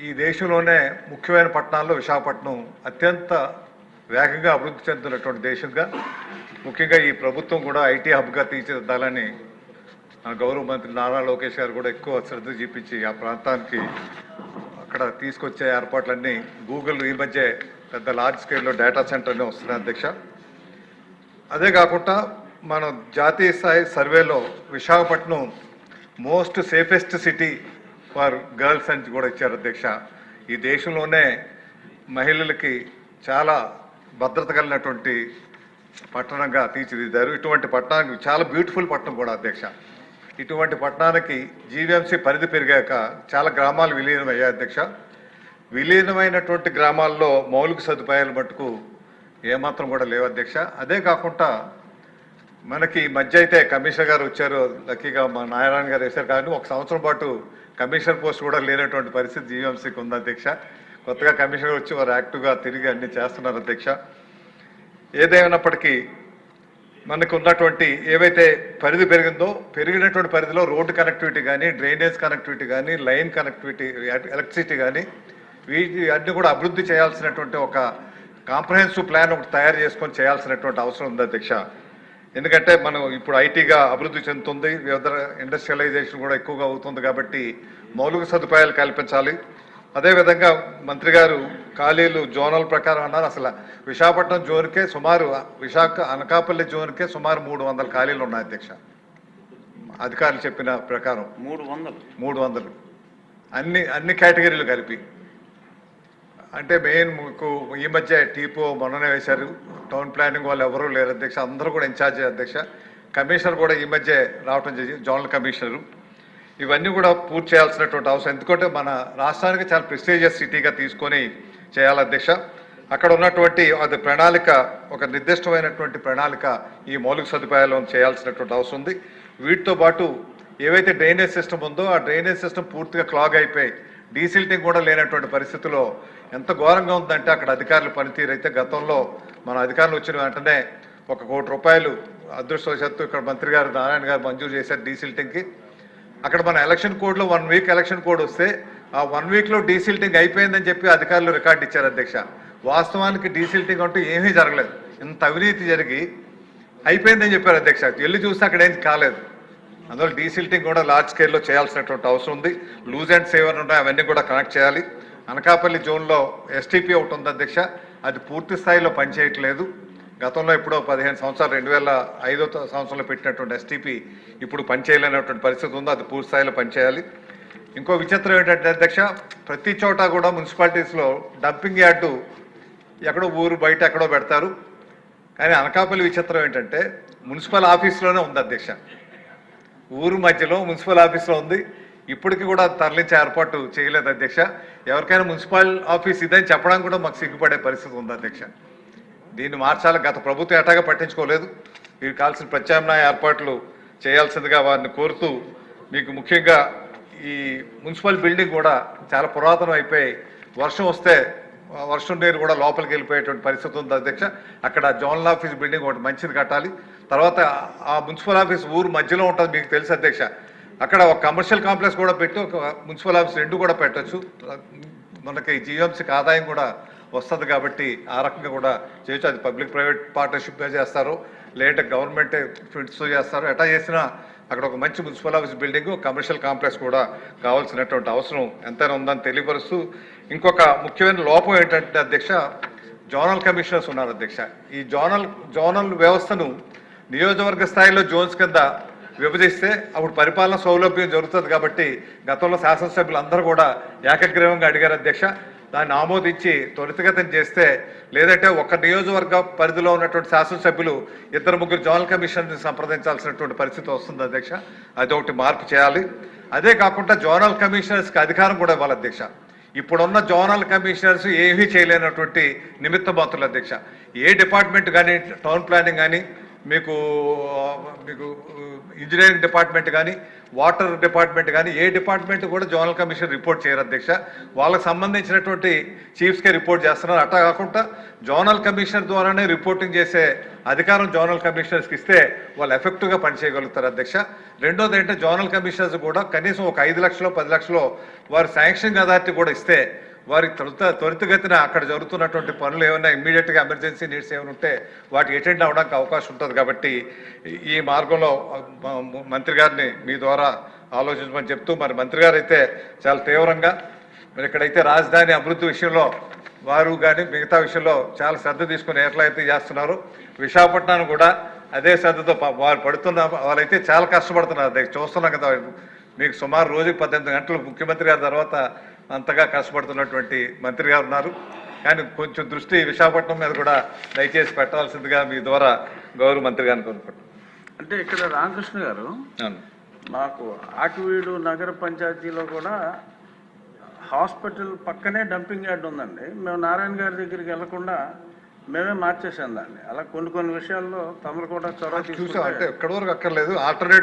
ఈ దేశంలోనే ముఖ్యమైన పట్టణాల్లో విశాఖపట్నం అత్యంత వేగంగా అభివృద్ధి చెందుతున్నటువంటి దేశంగా, ముఖ్యంగా ఈ ప్రభుత్వం కూడా ఐటీ హబ్గా తీర్చిదిద్దాలని గౌరవ మంత్రి నారా లోకేష్ గారు కూడా ఎక్కువ శ్రద్ధ చూపించి ఆ ప్రాంతానికి అక్కడ తీసుకొచ్చే ఏర్పాట్లన్నీ గూగుల్ ఈ మధ్య పెద్ద లార్జ్ స్కేల్లో డేటా సెంటర్నే వస్తున్నాయి అధ్యక్ష. అదే కాకుండా మన జాతీయ స్థాయి సర్వేలో Visakhapatnam most safest city for girls అని కూడా ఇచ్చారు అధ్యక్ష. ఈ దేశంలోనే మహిళలకి చాలా భద్రత కలిగినటువంటి పట్టణంగా తీర్చిదిద్దారు. ఇటువంటి పట్టణానికి చాలా బ్యూటిఫుల్ పట్టణం కూడా అధ్యక్ష. ఇటువంటి పట్టణానికి జీవీఎంసీ పరిధి పెరిగాక చాలా గ్రామాలు విలీనమయ్యాయి అధ్యక్ష. విలీనమైనటువంటి గ్రామాల్లో మౌలిక సదుపాయాలు మటుకు ఏమాత్రం కూడా లేవు అధ్యక్ష. అదే కాకుండా మనకి మధ్య అయితే కమిషనర్ గారు వచ్చారు, లక్కీగా మా నారాయణ గారు వేశారు, కానీ ఒక సంవత్సరం పాటు కమిషనర్ పోస్ట్ కూడా లేనటువంటి పరిస్థితి జీవీఎంసీకి ఉంది అధ్యక్ష. కొత్తగా కమిషనర్ వచ్చి వారు యాక్టివ్గా తిరిగి అన్ని చేస్తున్నారు అధ్యక్ష. ఏదేమైనప్పటికీ మనకు ఉన్నటువంటి ఏవైతే పరిధి పెరిగిందో పెరిగినటువంటి పరిధిలో రోడ్డు కనెక్టివిటీ కానీ, డ్రైనేజ్ కనెక్టివిటీ కానీ, లైన్ కనెక్టివిటీ, ఎలక్ట్రిసిటీ కానీ వీటి అన్ని కూడా అభివృద్ధి చేయాల్సినటువంటి ఒక కాంప్రహెన్సివ్ ప్లాన్ ఒకటి తయారు చేసుకొని చేయాల్సినటువంటి అవసరం ఉంది అధ్యక్ష. ఎందుకంటే మనం ఇప్పుడు ఐటీగా అభివృద్ధి చెందుతుంది, వివిధ ఇండస్ట్రియలైజేషన్ కూడా ఎక్కువగా అవుతుంది కాబట్టి మౌలిక సదుపాయాలు కల్పించాలి. అదేవిధంగా మంత్రి గారు ఖాళీలు జోనల్ ప్రకారం అన్నారు. అసలు విశాఖపట్నం జోన్కే సుమారు అనకాపల్లి జోన్కే సుమారు 300 ఖాళీలు ఉన్నాయి అధ్యక్ష. అధికారులు చెప్పిన ప్రకారం 300 అన్ని కేటగిరీలు కలిపి. అంటే మెయిన్ ఈ మధ్య టీపో మొన్ననే వేశారు, టౌన్ ప్లానింగ్ వాళ్ళు ఎవరూ లేరు అధ్యక్ష, అందరూ కూడా ఇన్ఛార్జ్ అధ్యక్ష. కమిషనర్ కూడా ఈ మధ్య రావటం జరిగింది, జోనల్ కమిషనరు. ఇవన్నీ కూడా పూర్తి చేయాల్సినటువంటి అవసరం, ఎందుకంటే మన రాష్ట్రానికి చాలా ప్రెస్టీజియస్ సిటీగా తీసుకొని చేయాలి అధ్యక్ష. అక్కడ ఉన్నటువంటి అది ప్రణాళిక, ఒక నిర్దిష్టమైనటువంటి ప్రణాళిక ఈ మౌలిక సదుపాయాలను చేయాల్సినటువంటి అవసరం ఉంది. వీటితో పాటు ఏవైతే డ్రైనేజ్ సిస్టమ్ ఉందో ఆ డ్రైనేజ్ సిస్టమ్ పూర్తిగా క్లాగ్ అయిపోయి డీసిల్టింగ్ కూడా లేనటువంటి పరిస్థితిలో ఎంత ఘోరంగా ఉందంటే అక్కడ అధికారుల పనితీరు అయితే గతంలో మన అధికారులు వచ్చిన వెంటనే ₹1 కోటి అదృష్టవశాత్తు ఇక్కడ మంత్రి గారు నారాయణ గారు మంజూరు చేశారు డీసిల్టింగ్కి. అక్కడ మన ఎలక్షన్ కోడ్లో 1 వీక్ ఎలక్షన్ కోడ్ వస్తే ఆ 1 వీక్లో డీసిల్టింగ్ అయిపోయిందని చెప్పి అధికారులు రికార్డు ఇచ్చారు అధ్యక్ష. వాస్తవానికి డీసిల్టింగ్ అంటూ ఏమీ జరగలేదు, ఇంత అవినీతి జరిగి అయిపోయిందని చెప్పారు అధ్యక్ష. వెళ్ళి చూస్తే అక్కడ ఏం కాలేదు. అందువల్ల డీసిల్టింగ్ కూడా లార్జ్ స్కేల్లో చేయాల్సినటువంటి అవసరం ఉంది. లూజ్ అండ్ సేవర్ ఉన్నాయి, అవన్నీ కూడా కనెక్ట్ చేయాలి. అనకాపల్లి జోన్లో ఎస్టీపీ ఒకటి ఉంది అధ్యక్ష, అది పూర్తి స్థాయిలో పనిచేయట్లేదు. గతంలో ఎప్పుడో 15 సంవత్సరాలు 2005వ సంవత్సరంలో పెట్టినటువంటి ఎస్టీపీ ఇప్పుడు పనిచేయలేనటువంటి పరిస్థితి ఉంది, అది పూర్తి స్థాయిలో పనిచేయాలి. ఇంకో విచిత్రం ఏంటంటే అధ్యక్ష, ప్రతి చోట కూడా మున్సిపాలిటీస్లో డంపింగ్ యార్డు ఎక్కడో ఊరు బయట ఎక్కడో పెడతారు, కానీ అనకాపల్లి విచిత్రం ఏంటంటే మున్సిపల్ ఆఫీస్లోనే ఉంది అధ్యక్ష. ఊరు మధ్యలో మున్సిపల్ ఆఫీస్లో ఉంది, ఇప్పటికీ కూడా తరలించే ఏర్పాటు చేయలేదు అధ్యక్ష. ఎవరికైనా మున్సిపల్ ఆఫీస్ ఇదని చెప్పడానికి కూడా మాకు సిగ్గుపడే పరిస్థితి ఉంది అధ్యక్ష. దీన్ని మార్చాలి. గత ప్రభుత్వం ఎటాగా పట్టించుకోలేదు. వీరికి కావాల్సిన ప్రత్యామ్నాయ ఏర్పాట్లు చేయాల్సిందిగా వారిని కోరుతూ, మీకు ముఖ్యంగా ఈ మున్సిపల్ బిల్డింగ్ కూడా చాలా పురాతనం అయిపోయి వర్షం వస్తే వర్షం నీరు కూడా లోపలికి వెళ్ళిపోయేటువంటి పరిస్థితి ఉంది అధ్యక్ష. అక్కడ జోనల్ ఆఫీస్ బిల్డింగ్ ఒకటి మంచిది కట్టాలి. తర్వాత ఆ మున్సిపల్ ఆఫీస్ ఊరు మధ్యలో ఉంటుంది, మీకు తెలుసు అధ్యక్ష. అక్కడ ఒక కమర్షియల్ కాంప్లెక్స్ కూడా పెట్టి ఒక మున్సిపల్ ఆఫీస్ 2 కూడా పెట్టచ్చు. మనకి జీవీఎంసీకి ఆదాయం కూడా వస్తుంది కాబట్టి ఆ రకంగా కూడా చేయొచ్చు. అది పబ్లిక్ ప్రైవేట్ పార్ట్నర్షిప్గా చేస్తారు, లేదంటే గవర్నమెంటే ఫండ్స్తో చేస్తారు. ఎటా చేసినా అక్కడ ఒక మంచి municipal office building, commercial complex కూడా కావాల్సినటువంటి అవసరం ఎంతైనా ఉందని తెలియపరుస్తూ, ఇంకొక ముఖ్యమైన లోపం ఏంటంటే అధ్యక్ష, జోనల్ కమిషనర్స్ ఉన్నారు అధ్యక్ష. ఈ జోనల్ వ్యవస్థను నియోజకవర్గ స్థాయిలో జోన్స్ కింద విభజిస్తే అప్పుడు పరిపాలన సౌలభ్యం జరుగుతుంది కాబట్టి గతంలో శాసనసభ్యులు అందరూ కూడా ఏకగ్రీవంగా అడిగారు అధ్యక్ష. దాన్ని ఆమోదించి త్వరితగతిని చేస్తే, లేదంటే ఒక నియోజకవర్గ పరిధిలో ఉన్నటువంటి శాసనసభ్యులు 2-3 జోనల్ కమిషనర్ని సంప్రదించాల్సినటువంటి పరిస్థితి వస్తుంది అధ్యక్ష. అదొకటి మార్పు చేయాలి. అదే కాకుండా జోనల్ కమిషనర్స్కి అధికారం కూడా ఇవ్వాలి అధ్యక్ష. ఇప్పుడున్న జోనల్ కమిషనర్స్ ఏమీ చేయలేనటువంటి నిమిత్త మాత్రులు అధ్యక్ష. ఏ డిపార్ట్మెంట్ కానీ, టౌన్ ప్లానింగ్ కానీ, మీకు మీకు ఇంజనీరింగ్ డిపార్ట్మెంట్ కానీ వాటర్ డిపార్ట్మెంట్ కానీ ఏ డిపార్ట్మెంట్ కూడా జోనల్ కమిషన్ రిపోర్ట్ చేయరు అధ్యక్ష. వాళ్ళకి సంబంధించినటువంటి చీఫ్స్కే రిపోర్ట్ చేస్తున్నారు. అట్టా కాకుండా జోనల్ కమిషనర్ ద్వారానే రిపోర్టింగ్ చేసే అధికారం జోనల్ కమిషనర్స్కి ఇస్తే వాళ్ళు ఎఫెక్టివ్గా పనిచేయగలుగుతారు అధ్యక్ష. రెండోది ఏంటంటే జోనల్ కమిషనర్స్ కూడా కనీసం ఒక 5 లక్షలు 10 లక్షలు వారి శాంక్షన్ అథారిటీ కూడా ఇస్తే వారి త్వరితగతిన అక్కడ జరుగుతున్నటువంటి పనులు ఏమైనా ఇమ్మీడియట్గా ఎమర్జెన్సీ నీడ్స్ ఏమైనా ఉంటే వాటికి అటెండ్ అవ్వడానికి అవకాశం ఉంటుంది. కాబట్టి ఈ మార్గంలో మంత్రి గారిని మీ ద్వారా ఆలోచించమని చెప్తూ, మరి మంత్రి గారు అయితే చాలా తీవ్రంగా మరి ఇక్కడైతే రాజధాని అభివృద్ధి విషయంలో వారు కానీ మిగతా విషయంలో చాలా శ్రద్ధ తీసుకుని ఎట్లయితే చేస్తున్నారు, విశాఖపట్నాన్ని కూడా అదే శ్రద్ధతో వారు పడుతున్న వాళ్ళైతే చాలా కష్టపడుతున్నారు. చూస్తున్నాం కదా, మీకు సుమారు రోజుకి 18 గంటలు ముఖ్యమంత్రి గారి తర్వాత అంతగా కష్టపడుతున్నటువంటి మంత్రి గారు ఉన్నారు. కానీ కొంచెం దృష్టి విశాఖపట్నం మీద కూడా దయచేసి పెట్టాల్సిందిగా మీ ద్వారా గౌరవ మంత్రి గారిని కోరుకుంటున్నాను. అంటే ఇక్కడ రామకృష్ణ గారు, మాకు ఆకివీడు నగర పంచాయతీలో కూడా హాస్పిటల్ పక్కనే డంపింగ్ యార్డ్ ఉందండి. మేము నారాయణ గారి దగ్గరికి వెళ్లకుండా మేమే మార్చేసాం దాన్ని. అలా కొన్ని విషయాల్లో తమరు కూడా చొరవ తీసుకుంటే అంటే ఎక్కడి వరకు అక్కర్లేదు, ఆల్టర్నేట్